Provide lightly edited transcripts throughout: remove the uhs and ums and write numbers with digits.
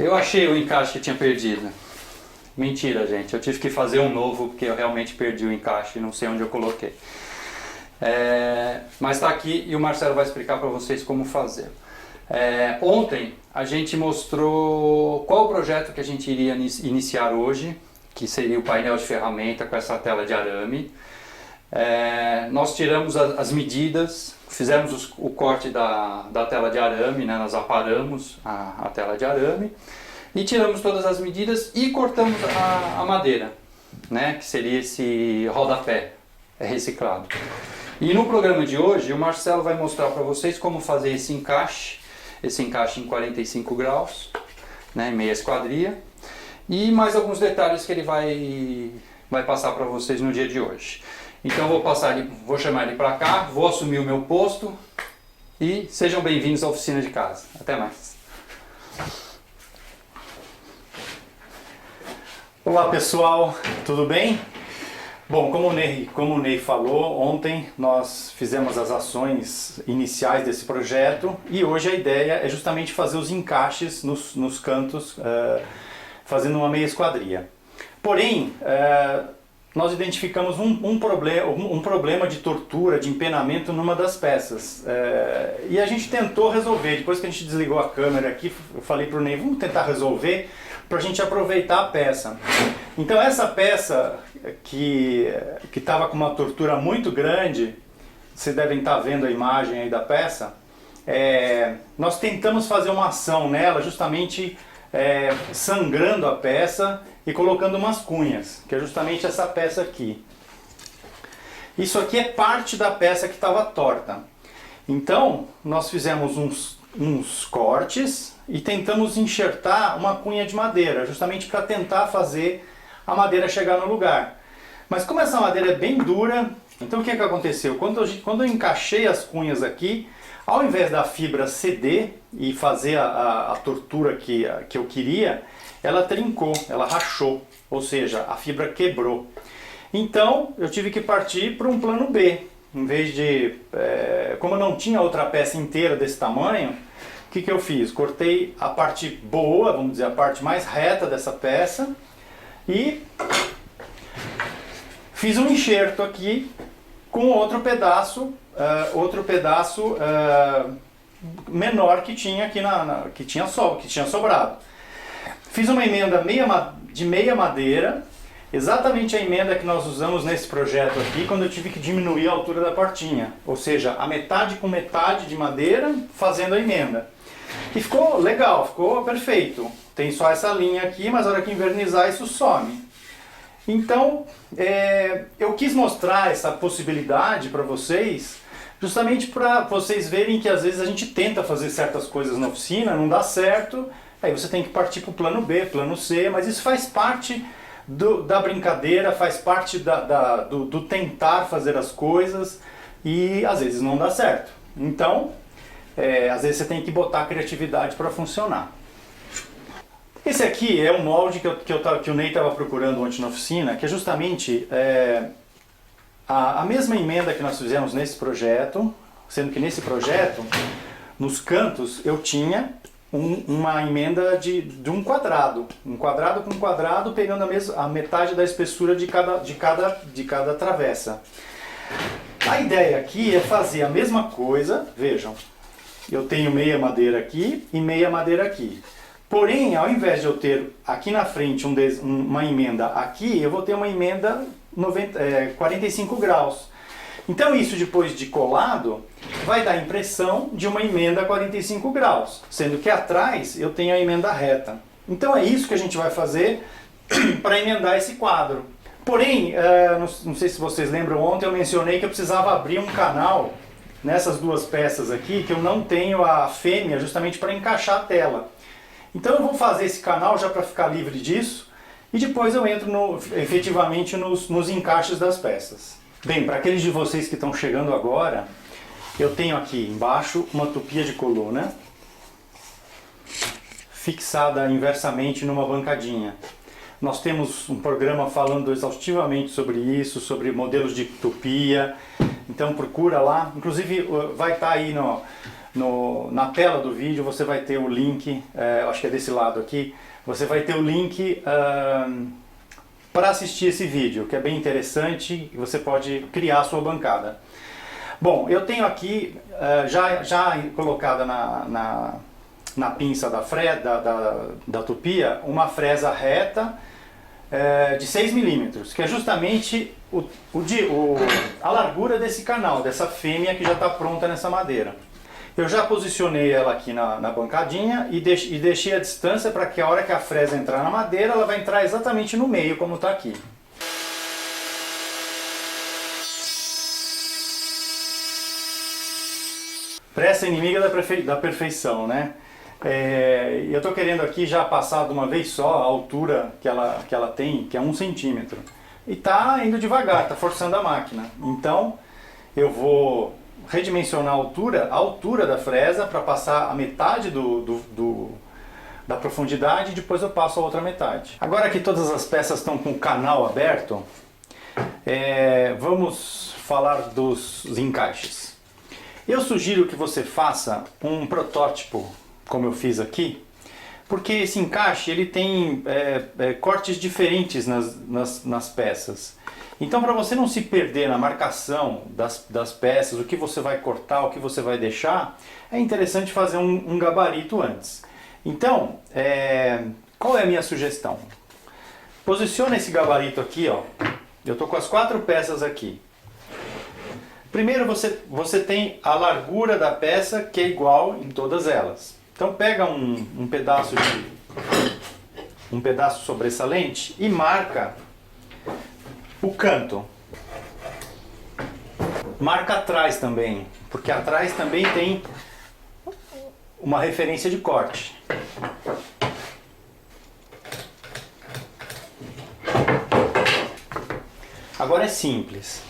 Eu achei o encaixe que tinha perdido. Mentira, gente. Eu tive que fazer um novo porque eu realmente perdi o encaixe e não sei onde eu coloquei. Mas está aqui e o Marcelo vai explicar para vocês como fazer. Ontem a gente mostrou qual o projeto que a gente iria iniciar hoje, que seria o painel de ferramenta com essa tela de arame. Nós tiramos as medidas, fizemos o corte da tela de arame, né? Nós aparamos a tela de arame e tiramos todas as medidas e cortamos a madeira, né? Que seria esse rodapé reciclado. E no programa de hoje o Marcelo vai mostrar para vocês como fazer esse encaixe em 45 graus, né? Meia esquadria, e mais alguns detalhes que ele vai passar para vocês no dia de hoje. Então vou chamar ele para cá, vou assumir o meu posto e sejam bem-vindos à oficina de casa. Até mais. Olá pessoal, tudo bem? Bom, como o Ney falou, ontem nós fizemos as ações iniciais desse projeto e hoje a ideia é justamente fazer os encaixes nos cantos, fazendo uma meia esquadria. Porém, nós identificamos um problema de tortura, de empenamento numa das peças. E a gente tentou resolver. Depois que a gente desligou a câmera aqui, eu falei para o Ney, vamos tentar resolver para a gente aproveitar a peça. Então essa peça que estava com uma tortura muito grande, vocês devem estar vendo a imagem aí da peça, nós tentamos fazer uma ação nela justamente sangrando a peça e colocando umas cunhas, que é justamente essa peça aqui. Isso aqui é parte da peça que estava torta. Então, nós fizemos uns cortes e tentamos enxertar uma cunha de madeira, justamente para tentar fazer a madeira chegar no lugar. Mas como essa madeira é bem dura, então o que aconteceu? Quando eu encaixei as cunhas aqui, ao invés da fibra ceder e fazer a tortura que eu queria, ela trincou, ela rachou, ou seja, a fibra quebrou. Então eu tive que partir para um plano B. Em vez de, como eu não tinha outra peça inteira desse tamanho, o que eu fiz? Cortei a parte boa, vamos dizer, a parte mais reta dessa peça e fiz um enxerto aqui com outro pedaço menor que tinha aqui que tinha sobrado. Fiz uma emenda de meia madeira, exatamente a emenda que nós usamos nesse projeto aqui, quando eu tive que diminuir a altura da portinha. Ou seja, a metade com metade de madeira, fazendo a emenda. E ficou legal, ficou perfeito. Tem só essa linha aqui, mas na hora que invernizar isso some. Então, eu quis mostrar essa possibilidade para vocês, justamente para vocês verem que às vezes a gente tenta fazer certas coisas na oficina, não dá certo, aí você tem que partir para o plano B, plano C, mas isso faz parte da brincadeira, faz parte do tentar fazer as coisas e às vezes não dá certo. Então, às vezes você tem que botar a criatividade para funcionar. Esse aqui é um molde que o Ney estava procurando ontem na oficina, que é justamente a mesma emenda que nós fizemos nesse projeto, sendo que nesse projeto, nos cantos, eu tinha uma emenda de um quadrado com quadrado, pegando a metade da espessura de cada travessa. A ideia aqui é fazer a mesma coisa, vejam, eu tenho meia madeira aqui e meia madeira aqui. Porém, ao invés de eu ter aqui na frente uma emenda aqui, eu vou ter uma emenda 45 graus. Então isso depois de colado, vai dar a impressão de uma emenda 45 graus, sendo que atrás eu tenho a emenda reta. Então é isso que a gente vai fazer para emendar esse quadro. Porém, não sei se vocês lembram, ontem eu mencionei que eu precisava abrir um canal nessas duas peças aqui, que eu não tenho a fêmea justamente para encaixar a tela. Então eu vou fazer esse canal já para ficar livre disso e depois eu entro efetivamente nos encaixes das peças. Bem, para aqueles de vocês que estão chegando agora, eu tenho aqui embaixo uma tupia de coluna fixada inversamente numa bancadinha. Nós temos um programa falando exaustivamente sobre isso, sobre modelos de tupia, então procura lá, inclusive vai estar aí na tela do vídeo você vai ter o link, acho que é desse lado aqui, você vai ter o link para assistir esse vídeo, que é bem interessante e você pode criar a sua bancada. Bom, eu tenho aqui já colocada na pinça da tupia uma fresa reta de 6 milímetros, que é justamente a largura desse canal, dessa fêmea que já está pronta nessa madeira. Eu já posicionei ela aqui na bancadinha e deixei a distância para que a hora que a fresa entrar na madeira, ela vai entrar exatamente no meio, como está aqui. Pressa inimiga da perfeição, né? Eu estou querendo aqui já passar de uma vez só a altura que ela tem, que é 1 centímetro. E está indo devagar, está forçando a máquina. Então eu vou redimensionar a altura da fresa para passar a metade da profundidade e depois eu passo a outra metade. Agora que todas as peças estão com o canal aberto, vamos falar dos encaixes. Eu sugiro que você faça um protótipo, como eu fiz aqui, porque esse encaixe ele tem cortes diferentes nas peças. Então, para você não se perder na marcação das peças, o que você vai cortar, o que você vai deixar, é interessante fazer um gabarito antes. Então, qual é a minha sugestão? Posiciona esse gabarito aqui, ó. Eu estou com as 4 peças aqui. Primeiro você tem a largura da peça, que é igual em todas elas. Então pega um pedaço sobressalente e marca o canto. Marca atrás também, porque atrás também tem uma referência de corte. Agora é simples.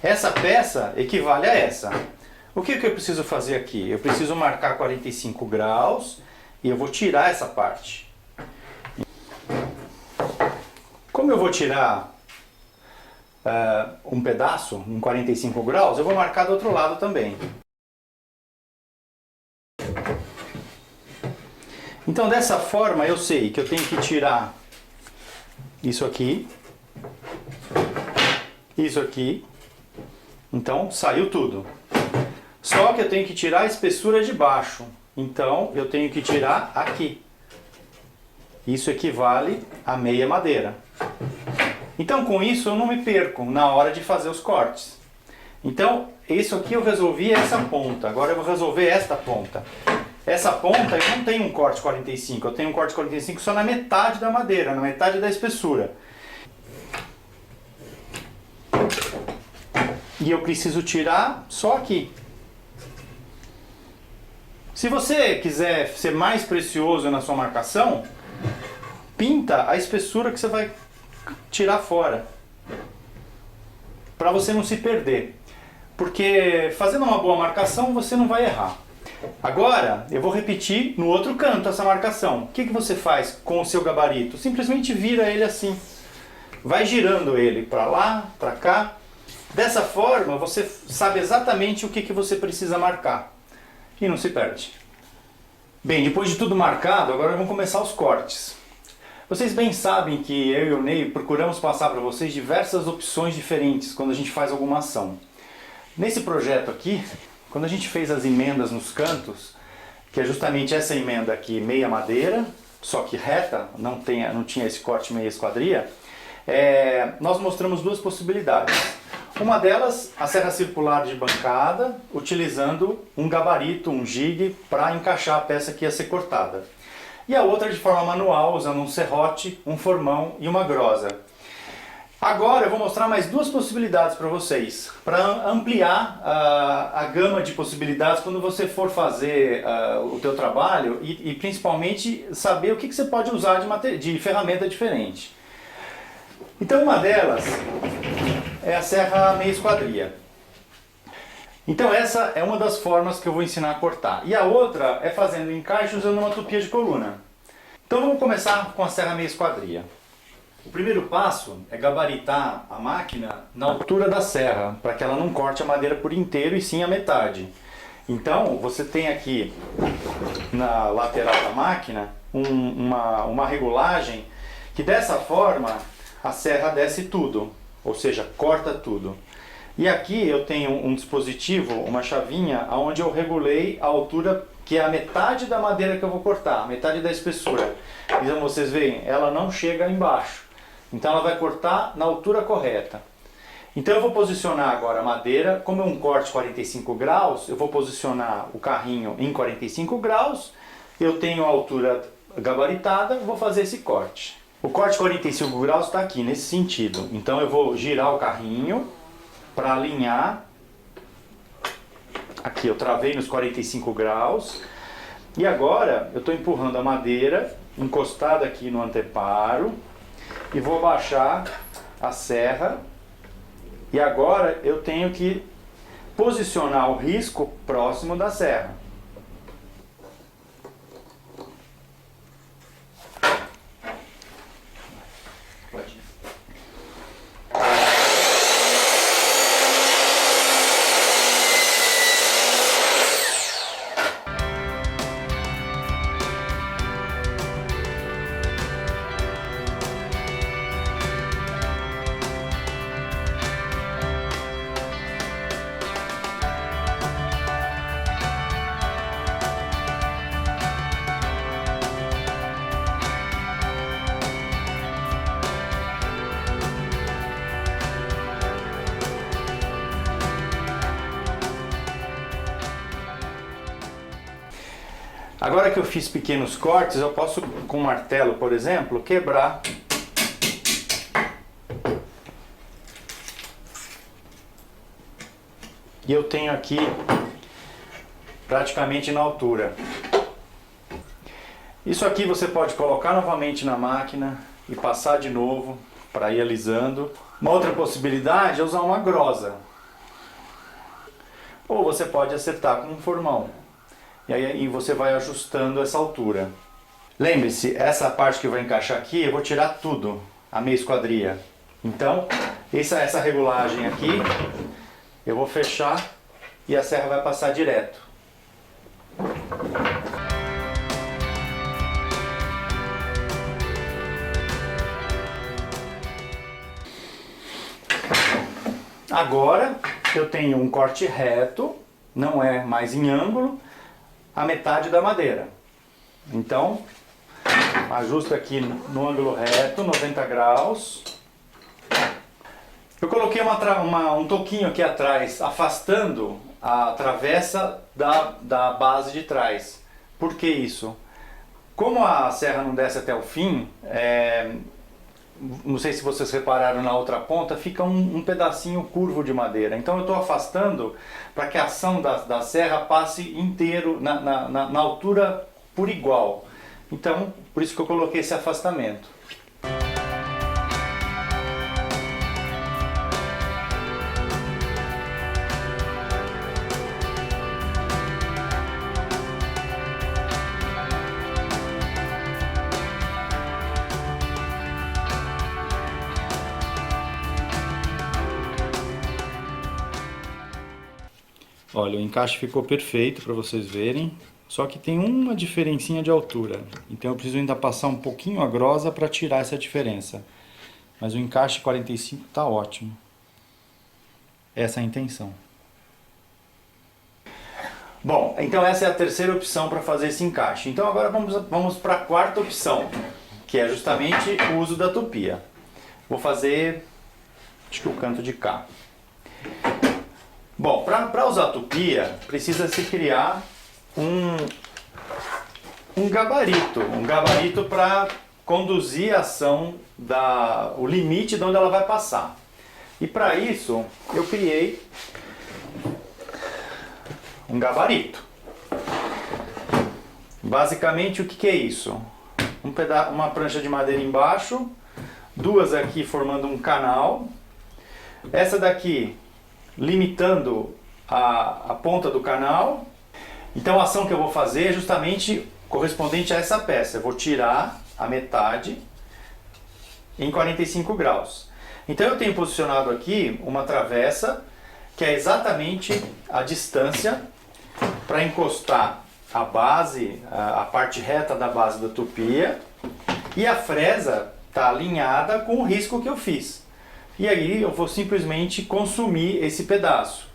Essa peça equivale a essa. O que eu preciso fazer aqui? Eu preciso marcar 45 graus e eu vou tirar essa parte. Como eu vou tirar um pedaço, em 45 graus, eu vou marcar do outro lado também. Então dessa forma eu sei que eu tenho que tirar isso aqui, isso aqui. Então saiu tudo. Só que eu tenho que tirar a espessura de baixo. Então eu tenho que tirar aqui. Isso equivale a meia madeira. Então com isso eu não me perco na hora de fazer os cortes. Então isso aqui eu resolvi essa ponta. Agora eu vou resolver esta ponta. Essa ponta eu não tenho um corte 45. Eu tenho um corte 45 só na metade da madeira, na metade da espessura. E eu preciso tirar só aqui. Se você quiser ser mais precioso na sua marcação, pinta a espessura que você vai tirar fora, para você não se perder. Porque fazendo uma boa marcação você não vai errar. Agora eu vou repetir no outro canto essa marcação. O que você faz com o seu gabarito? Simplesmente vira ele assim. Vai girando ele para lá, para cá. Dessa forma você sabe exatamente o que você precisa marcar e não se perde. Bem, depois de tudo marcado, agora vamos começar os cortes. Vocês bem sabem que eu e o Ney procuramos passar para vocês diversas opções diferentes quando a gente faz alguma ação. Nesse projeto aqui, quando a gente fez as emendas nos cantos, que é justamente essa emenda aqui, meia madeira, só que reta, não tinha esse corte meia esquadria, nós mostramos duas possibilidades. Uma delas, a serra circular de bancada, utilizando um gabarito, um jig, para encaixar a peça que ia ser cortada. E a outra de forma manual, usando um serrote, um formão e uma grosa. Agora eu vou mostrar mais duas possibilidades para vocês, para ampliar a gama de possibilidades quando você for fazer o teu trabalho e principalmente saber o que você pode usar de ferramenta diferente. Então uma delas é a serra meia esquadria. Então essa é uma das formas que eu vou ensinar a cortar. E a outra é fazendo encaixe usando uma tupia de coluna. Então vamos começar com a serra meia esquadria. O primeiro passo é gabaritar a máquina na altura da serra, para que ela não corte a madeira por inteiro e sim a metade. Então você tem aqui na lateral da máquina uma regulagem que dessa forma a serra desce tudo, ou seja, corta tudo. E aqui eu tenho um dispositivo, uma chavinha, onde eu regulei a altura, que é a metade da madeira que eu vou cortar, metade da espessura. Então vocês veem, ela não chega embaixo. Então ela vai cortar na altura correta. Então eu vou posicionar agora a madeira, como é um corte 45 graus, eu vou posicionar o carrinho em 45 graus, eu tenho a altura gabaritada, vou fazer esse corte. O corte 45 graus está aqui, nesse sentido. Então eu vou girar o carrinho para alinhar. Aqui eu travei nos 45 graus. E agora eu estou empurrando a madeira, encostada aqui no anteparo, e vou baixar a serra. E agora eu tenho que posicionar o risco próximo da serra. Agora que eu fiz pequenos cortes, eu posso, com um martelo, por exemplo, quebrar e eu tenho aqui praticamente na altura. Isso aqui você pode colocar novamente na máquina e passar de novo para ir alisando. Uma outra possibilidade é usar uma grosa. Ou você pode acertar com um formão. E aí você vai ajustando essa altura. Lembre-se, essa parte que vai encaixar aqui, eu vou tirar tudo, a meia esquadria. Então, essa regulagem aqui, eu vou fechar e a serra vai passar direto. Agora, eu tenho um corte reto, não é mais em ângulo, a metade da madeira. Então, ajusto aqui no ângulo reto, 90 graus. Eu coloquei um toquinho aqui atrás, afastando a travessa da base de trás. Por que isso? Como a serra não desce até o fim, não sei se vocês repararam na outra ponta, fica um pedacinho curvo de madeira. Então eu estou afastando para que a ação da serra passe inteiro na altura por igual. Então, por isso que eu coloquei esse afastamento. Olha, o encaixe ficou perfeito para vocês verem, só que tem uma diferencinha de altura, então eu preciso ainda passar um pouquinho a grosa para tirar essa diferença. Mas o encaixe 45 está ótimo. Essa é a intenção. Bom, então essa é a terceira opção para fazer esse encaixe. Então agora vamos para a quarta opção, que é justamente o uso da tupia. Vou fazer, acho que o canto de cá. Bom, para usar a tupia, precisa se criar um gabarito para conduzir a ação, o limite de onde ela vai passar. E para isso, eu criei um gabarito. Basicamente, o que é isso? Uma prancha de madeira embaixo, duas aqui formando um canal, essa daqui limitando a ponta do canal. Então a ação que eu vou fazer é justamente correspondente a essa peça. Eu vou tirar a metade em 45 graus. Então eu tenho posicionado aqui uma travessa que é exatamente a distância para encostar a base, a parte reta da base da tupia, e a fresa está alinhada com o risco que eu fiz. E aí eu vou simplesmente consumir esse pedaço.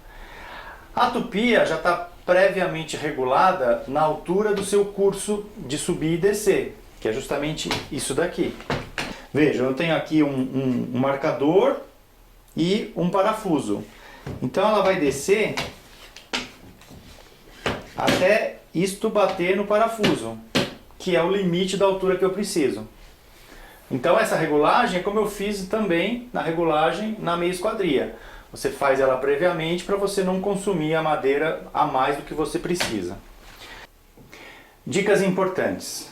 A tupia já está previamente regulada na altura do seu curso de subir e descer, que é justamente isso daqui. Veja, eu tenho aqui um marcador e um parafuso. Então ela vai descer até isto bater no parafuso, que é o limite da altura que eu preciso. Então essa regulagem é como eu fiz também na regulagem na meia esquadria. Você faz ela previamente para você não consumir a madeira a mais do que você precisa. Dicas importantes.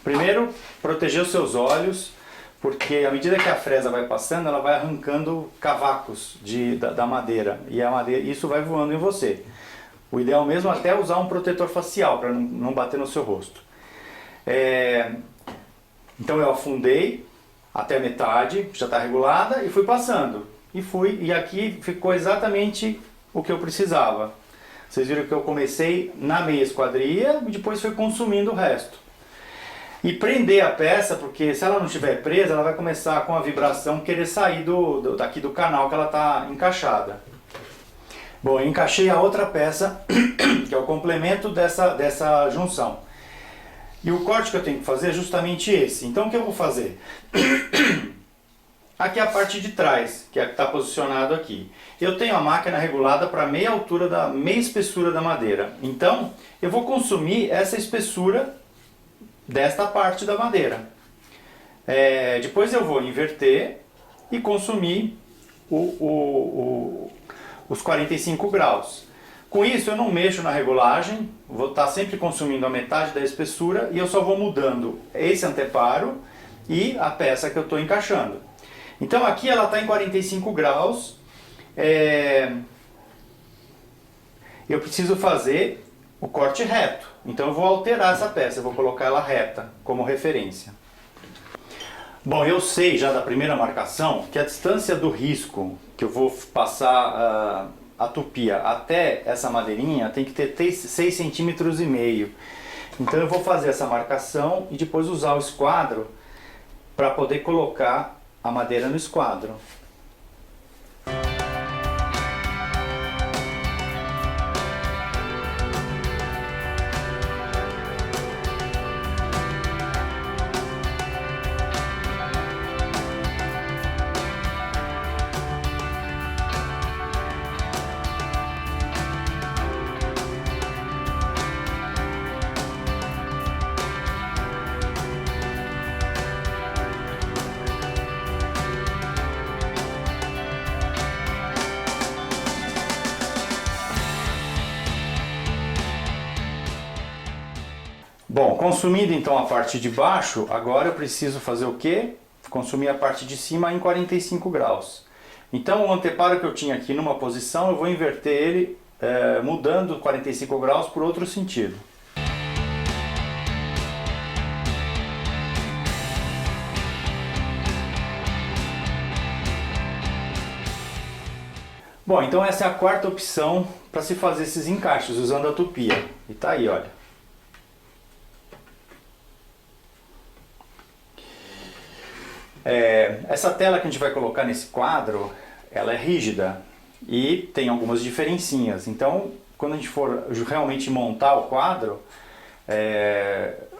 Primeiro, proteger os seus olhos, porque à medida que a fresa vai passando, ela vai arrancando cavacos da madeira, e a madeira, isso vai voando em você. O ideal mesmo é até usar um protetor facial para não bater no seu rosto. Então eu afundei até a metade, já está regulada, e fui passando. E aqui ficou exatamente o que eu precisava. Vocês viram que eu comecei na meia esquadria e depois fui consumindo o resto. E prender a peça, porque se ela não estiver presa, ela vai começar com a vibração querer sair daqui do canal que ela está encaixada. Bom, eu encaixei a outra peça, que é o complemento dessa junção. E o corte que eu tenho que fazer é justamente esse. Então o que eu vou fazer? Aqui é a parte de trás, que é a que está posicionado aqui. Eu tenho a máquina regulada para meia altura, meia espessura da madeira. Então eu vou consumir essa espessura desta parte da madeira. Depois eu vou inverter e consumir os 45 graus. Com isso eu não mexo na regulagem, vou estar sempre consumindo a metade da espessura e eu só vou mudando esse anteparo e a peça que eu estou encaixando. Então aqui ela está em 45 graus, eu preciso fazer o corte reto, então eu vou alterar essa peça, eu vou colocar ela reta como referência. Bom, eu sei já da primeira marcação que a distância do risco que eu vou passar a tupia até essa madeirinha tem que ter 6,5 centímetros. Então eu vou fazer essa marcação e depois usar o esquadro para poder colocar a madeira no esquadro. Bom, consumindo então a parte de baixo, agora eu preciso fazer o quê? Consumir a parte de cima em 45 graus. Então o anteparo que eu tinha aqui numa posição, eu vou inverter ele, mudando 45 graus por outro sentido. Bom, então essa é a quarta opção para se fazer esses encaixes usando a tupia. E tá aí, olha. Essa tela que a gente vai colocar nesse quadro, ela é rígida e tem algumas diferencinhas. Então, quando a gente for realmente montar o quadro,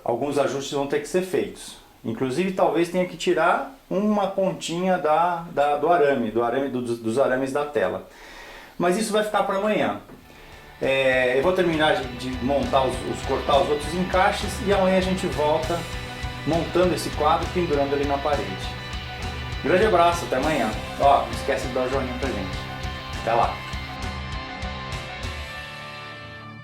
alguns ajustes vão ter que ser feitos. Inclusive, talvez tenha que tirar uma pontinha dos arames da tela. Mas isso vai ficar para amanhã. Eu vou terminar de montar, cortar os outros encaixes e amanhã a gente volta montando esse quadro, pendurando ele na parede. Grande abraço, até amanhã. Ó, não esquece de dar o joinha pra gente. Até lá.